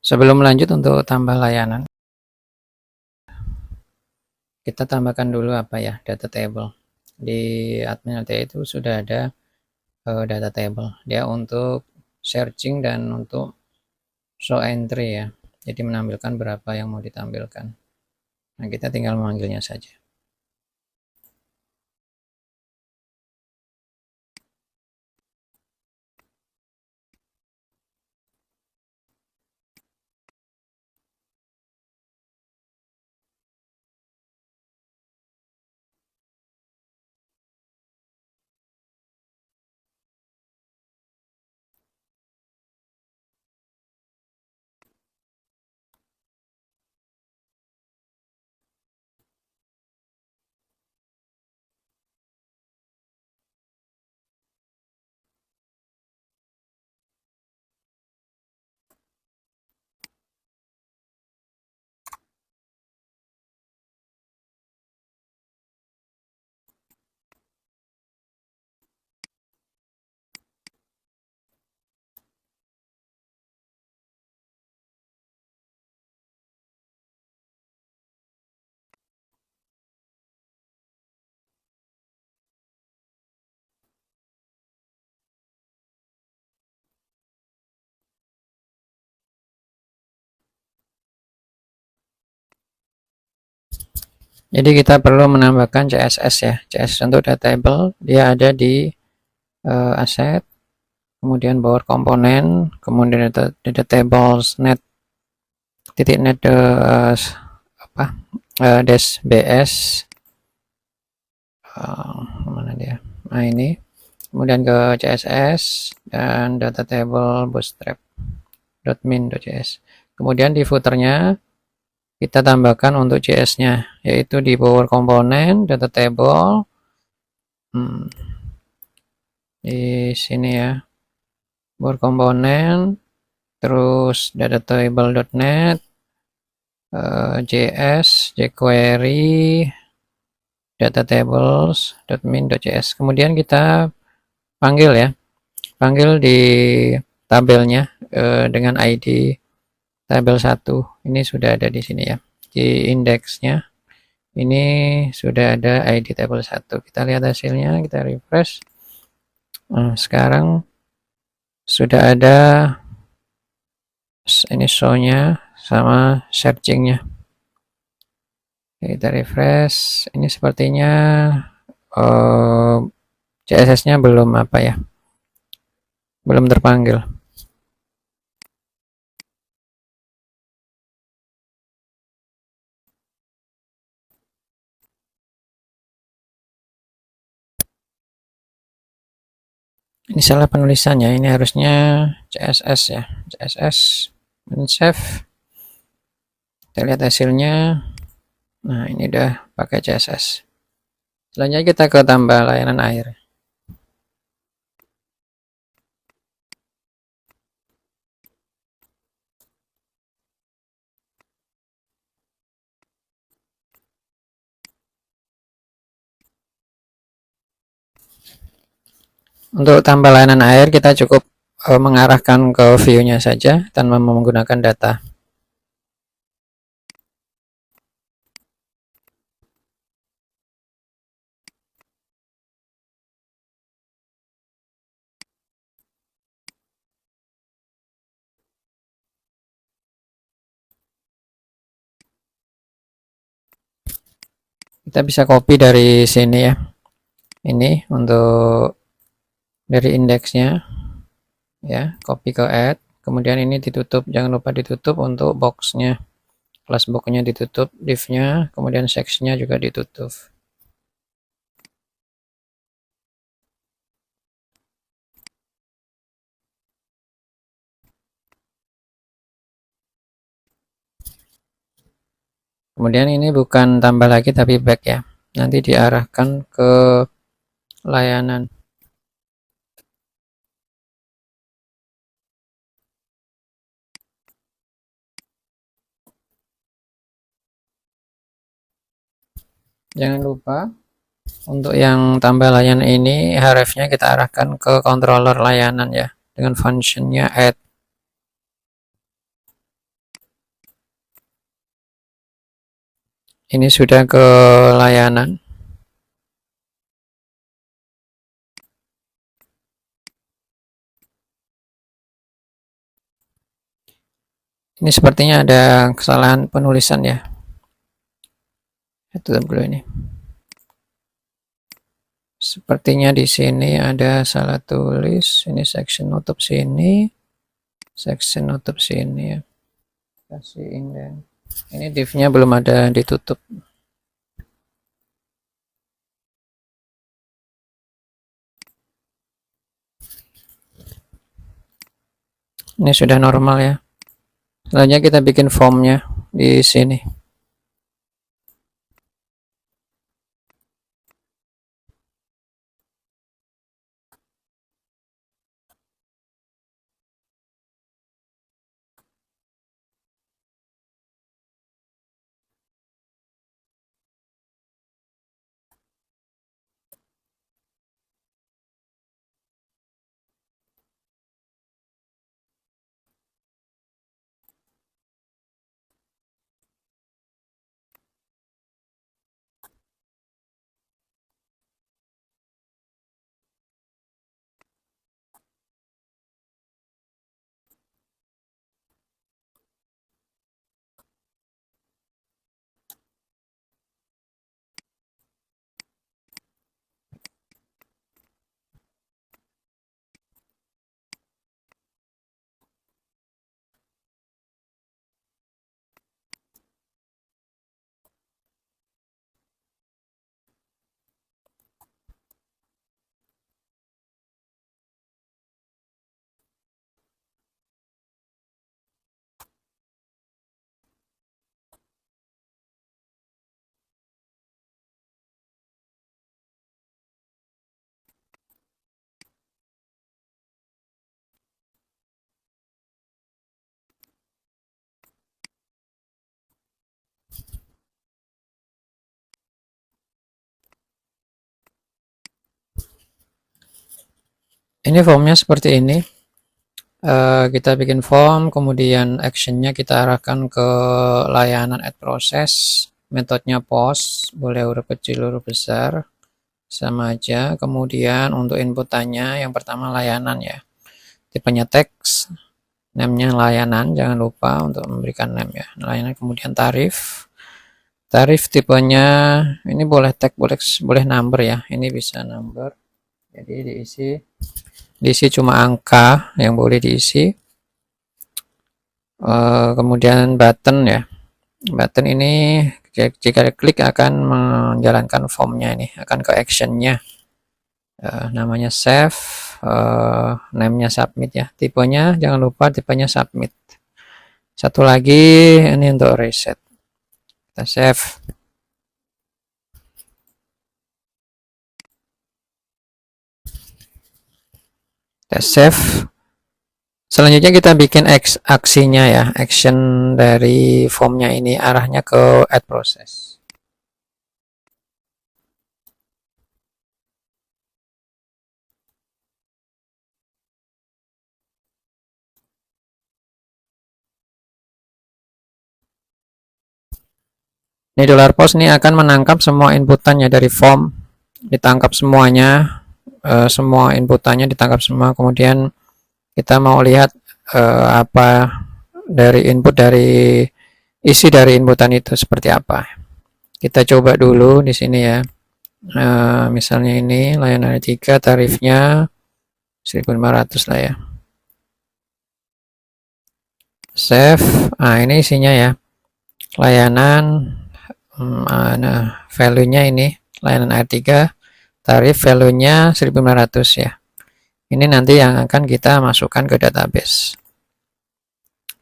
Sebelum lanjut untuk tambah layanan, kita tambahkan dulu apa ya, data table. Di admin LTE itu sudah ada data table. Dia untuk searching dan untuk show entry ya. Jadi menampilkan berapa yang mau ditampilkan. Nah, kita tinggal memanggilnya saja. Jadi kita perlu menambahkan CSS ya. CSS untuk data table, dia ada di asset, kemudian power komponen, kemudian data tables net titik net apa dash bs mana dia, nah ini, kemudian ke CSS dan data table bootstrap.min.js. Kemudian di footernya kita tambahkan untuk JS nya, yaitu di power komponen data table di sini ya, power komponen, terus data table.net, JS, jQuery, data tables.min.js. Kemudian kita panggil ya, panggil di tabelnya dengan ID tabel 1. Ini sudah ada di sini ya, di indeksnya ini sudah ada ID tabel 1. Kita lihat hasilnya, kita refresh. Nah, sekarang sudah ada ini show-nya sama searching-nya. Kita refresh, ini sepertinya CSS-nya belum apa ya, belum terpanggil. Ini salah penulisannya, ini harusnya CSS ya, CSS save. Kita lihat hasilnya. Nah, ini udah pakai CSS. Selanjutnya kita ke tambah layanan air. Untuk tambah layanan air, kita cukup mengarahkan ke view-nya saja tanpa menggunakan data. Kita bisa copy dari sini ya. Ini untuk dari indeksnya ya, copy ke add. Kemudian ini ditutup, jangan lupa ditutup untuk boxnya, class boxnya ditutup, div-nya, kemudian section-nya juga ditutup. Kemudian ini bukan tambah lagi tapi back ya, nanti diarahkan ke layanan. Jangan lupa untuk yang tambah layanan ini href-nya kita arahkan ke controller layanan ya, dengan functionnya add. Ini sudah ke layanan. Ini sepertinya ada kesalahan penulisan ya. Tutup dulu ini. Sepertinya di sini ada salah tulis. Ini section nutup sini, section nutup sini ya. Kasih indent. Ini div-nya belum ada ditutup. Ini sudah normal ya. Selanjutnya kita bikin formnya di sini. Ini formnya seperti ini. Kita bikin form, kemudian actionnya kita arahkan ke layanan add process. Metodenya post, boleh huruf kecil, huruf besar, sama aja. Kemudian untuk inputannya, yang pertama layanan ya. Tipenya teks, name-nya layanan, jangan lupa untuk memberikan name ya. Layanan, kemudian tarif. Tarif tipenya ini boleh tag, boleh number ya. Ini bisa number. Jadi diisi cuma angka yang boleh diisi. Kemudian button ya. Button ini jika klik akan menjalankan formnya, ini akan ke actionnya. Namanya save, name-nya submit ya. Tipenya jangan lupa tipenya submit. Satu lagi ini untuk reset. Kita save. Kita save. Selanjutnya kita bikin aksinya ya, action dari formnya ini arahnya ke add process. Ini $post ini akan menangkap semua inputannya dari form, ditangkap semuanya, semua inputannya ditangkap semua. Kemudian kita mau lihat apa dari input, dari isi dari inputan itu seperti apa. Kita coba dulu di sini ya. Misalnya ini layanan 3 tarifnya 1.500 lah ya. Save. Nah, ini isinya ya. Layanan value-nya ini layanan R3, tarif value-nya 1.500 ya. Ini nanti yang akan kita masukkan ke database.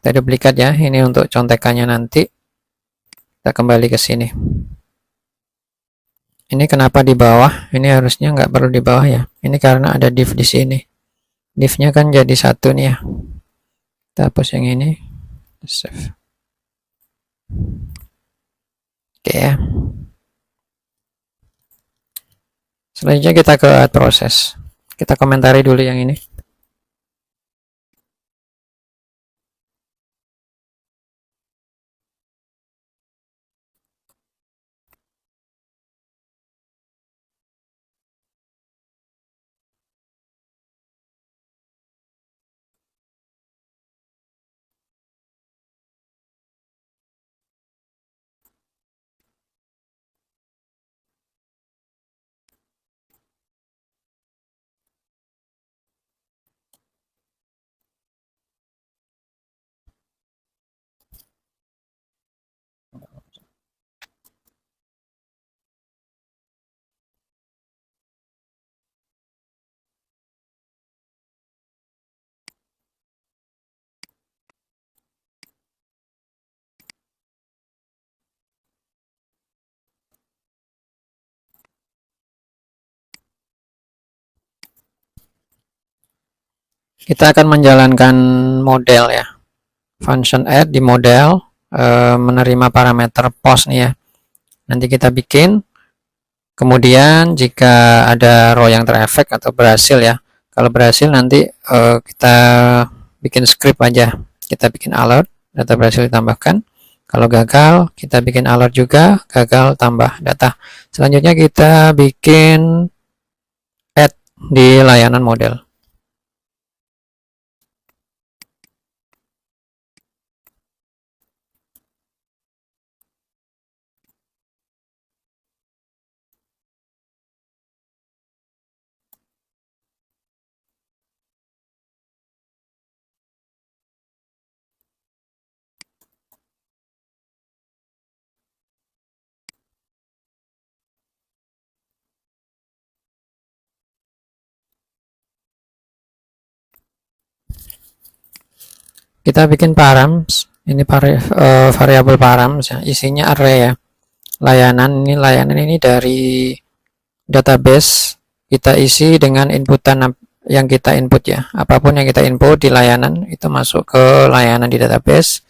Kita duplikat ya, ini untuk contekannya nanti. Kita kembali ke sini. Ini kenapa di bawah? Ini harusnya nggak perlu di bawah ya. Ini karena ada div di sini. Div-nya kan jadi satu nih ya. Kita hapus yang ini. Save. Oke ya. Selanjutnya kita ke proses. Kita komentari dulu yang ini. Kita akan menjalankan model ya, function add di model, menerima parameter post nih ya. Nanti kita bikin, kemudian jika ada row yang terefek atau berhasil ya, kalau berhasil nanti kita bikin script aja, kita bikin alert, data berhasil ditambahkan. Kalau gagal, kita bikin alert juga, gagal tambah data. Selanjutnya kita bikin add di layanan model. Kita bikin params, ini variabel params ya, isinya array ya. Layanan ini dari database kita isi dengan inputan yang kita input ya. Apapun yang kita input di layanan itu masuk ke layanan di database.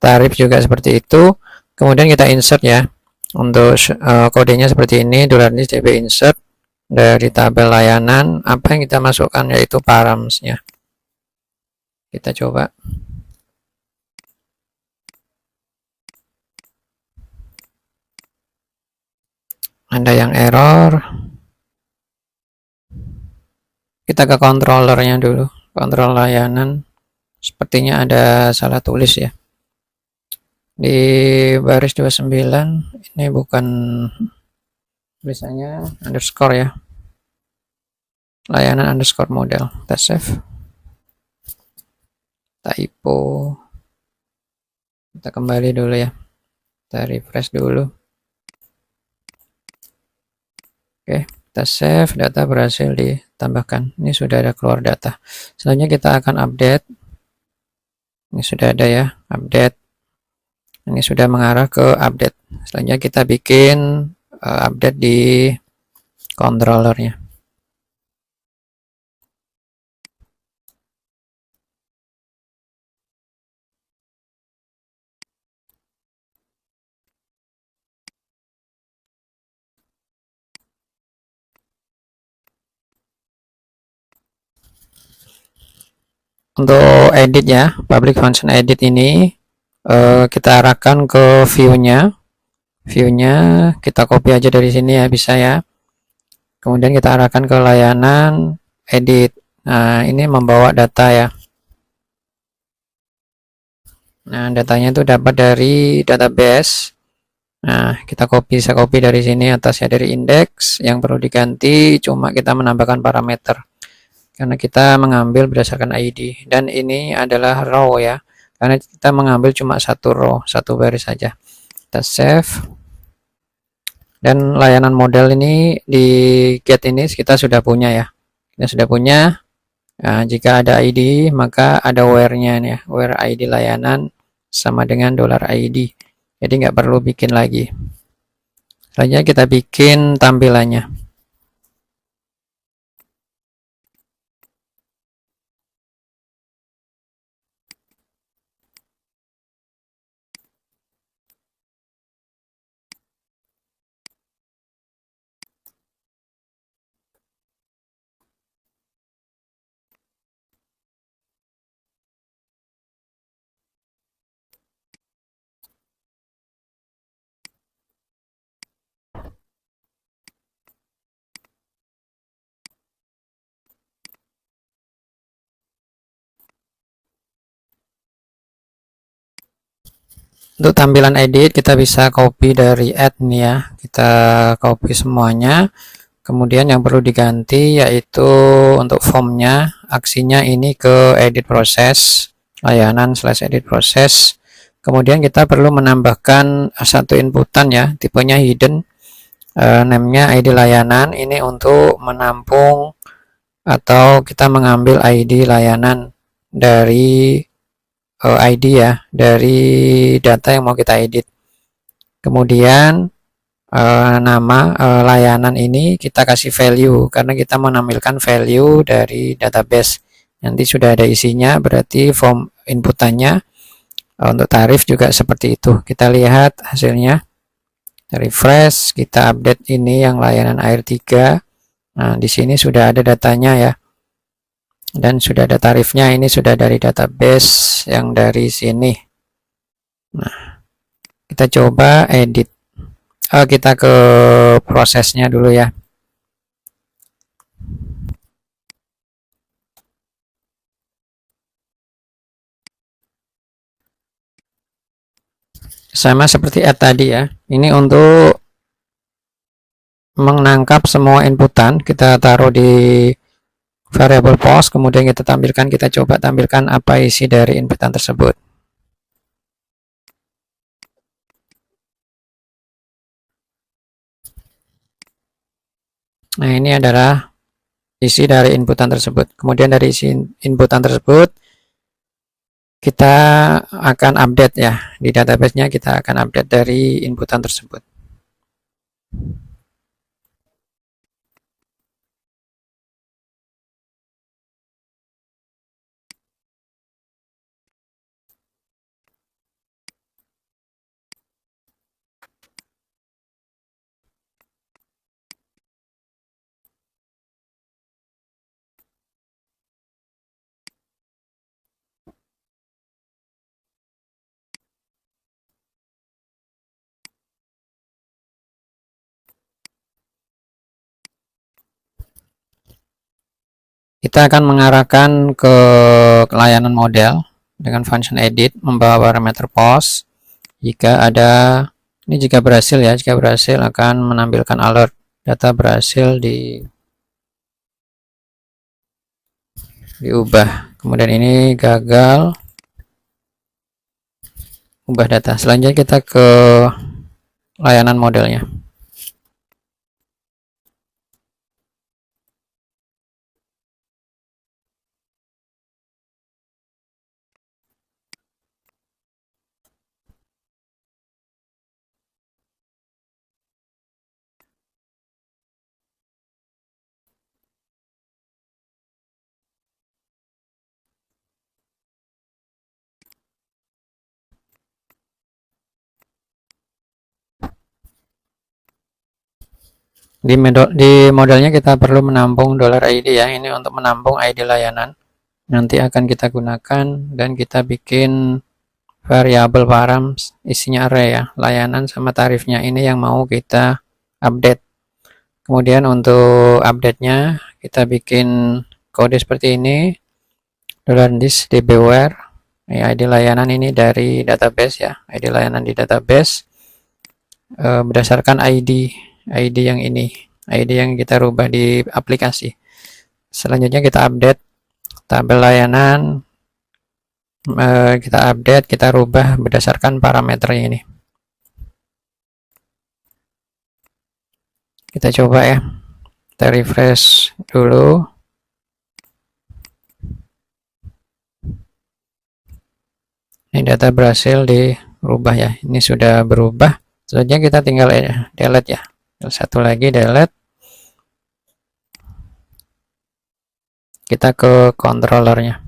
Tarif juga seperti itu. Kemudian kita insert ya. Untuk kodenya seperti ini, $db insert dari tabel layanan. Apa yang kita masukkan yaitu paramsnya. Kita coba. Ada yang error. Kita ke controllernya dulu, kontrol layanan. Sepertinya ada salah tulis ya. Di baris 29 ini bukan tulisannya underscore ya. Layanan underscore model. Kita save. Typo. Kita kembali dulu ya. Kita refresh dulu. Oke, kita save, data berhasil ditambahkan. Ini sudah ada keluar data. Selanjutnya kita akan update. Ini sudah ada ya, update. Ini sudah mengarah ke update. Selanjutnya kita bikin update di controllernya. Untuk edit ya, public function edit ini kita arahkan ke view-nya. View-nya kita copy aja dari sini ya, bisa ya. Kemudian kita arahkan ke layanan edit. Nah, ini membawa data ya. Nah, datanya itu dapat dari database. Nah, kita bisa copy dari sini atasnya dari index. Yang perlu diganti cuma kita menambahkan parameter. Karena kita mengambil berdasarkan ID. Dan ini adalah row ya. Karena kita mengambil cuma satu row, satu baris saja. Kita save. Dan layanan model ini di get ini kita sudah punya ya. Kita sudah punya. Nah, jika ada ID maka ada where-nya nih ya. Where ID layanan sama dengan $ID. Jadi nggak perlu bikin lagi. Selanjutnya kita bikin tampilannya. Untuk tampilan edit kita bisa copy dari add nih ya. Kita copy semuanya. Kemudian yang perlu diganti yaitu untuk formnya, aksinya ini ke edit proses, layanan / edit proses. Kemudian kita perlu menambahkan satu inputan ya, tipenya hidden. Name-nya ID layanan, ini untuk menampung atau kita mengambil ID layanan dari ID ya, dari data yang mau kita edit. Kemudian nama layanan ini kita kasih value karena kita menampilkan value dari database. nanti sudah ada isinya, berarti form inputannya. Untuk tarif juga seperti itu. Kita lihat hasilnya. Refresh, kita update ini yang layanan air 3. Nah, di sini sudah ada datanya ya. Dan sudah ada tarifnya, ini sudah dari database yang dari sini. Nah, kita coba edit. Kita ke prosesnya dulu ya. Sama seperti add tadi ya. Ini untuk menangkap semua inputan, kita taruh di variable post, kemudian kita tampilkan, kita coba tampilkan apa isi dari inputan tersebut. Nah, ini adalah isi dari inputan tersebut. Kemudian dari isi inputan tersebut, kita akan update ya. Di database-nya kita akan update dari inputan tersebut. Kita akan mengarahkan ke layanan model dengan function edit, membawa parameter post. Jika ada, ini jika berhasil ya, jika berhasil akan menampilkan alert data berhasil diubah. Kemudian ini gagal, ubah data. Selanjutnya kita ke layanan modelnya. Di modelnya kita perlu menampung $id ya, ini untuk menampung ID layanan. Nanti akan kita gunakan dan kita bikin variabel params, isinya array ya, layanan sama tarifnya, ini yang mau kita update. Kemudian untuk update-nya kita bikin kode seperti ini, $this dbware, ID layanan ini dari database ya, ID layanan di database berdasarkan ID yang ini, ID yang kita rubah di aplikasi. Selanjutnya kita update tabel layanan, kita update, kita rubah berdasarkan parameternya ini. Kita coba ya, kita refresh dulu. Ini data berhasil dirubah ya, ini sudah berubah. Selanjutnya kita tinggal delete ya, satu lagi delete. Kita ke controllernya.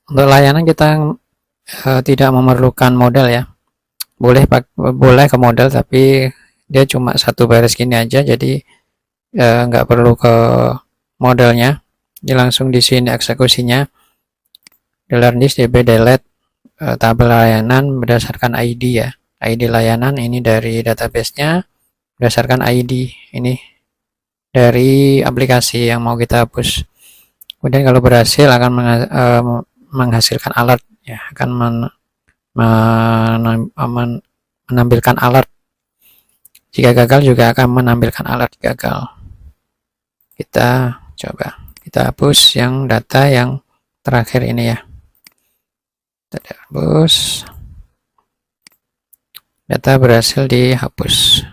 Untuk layanan kita tidak memerlukan model ya, boleh ke model tapi dia cuma satu baris gini aja, jadi nggak perlu ke modelnya. Ini langsung di sini eksekusinya, $this db delete tabel layanan berdasarkan ID ya, ID layanan ini dari database-nya berdasarkan ID ini dari aplikasi yang mau kita hapus. Kemudian kalau berhasil akan menghasilkan alert ya, akan menampilkan alert Jika gagal juga akan menampilkan alert gagal. Kita coba, kita hapus yang data yang terakhir ini ya. Kita hapus. Data berhasil dihapus.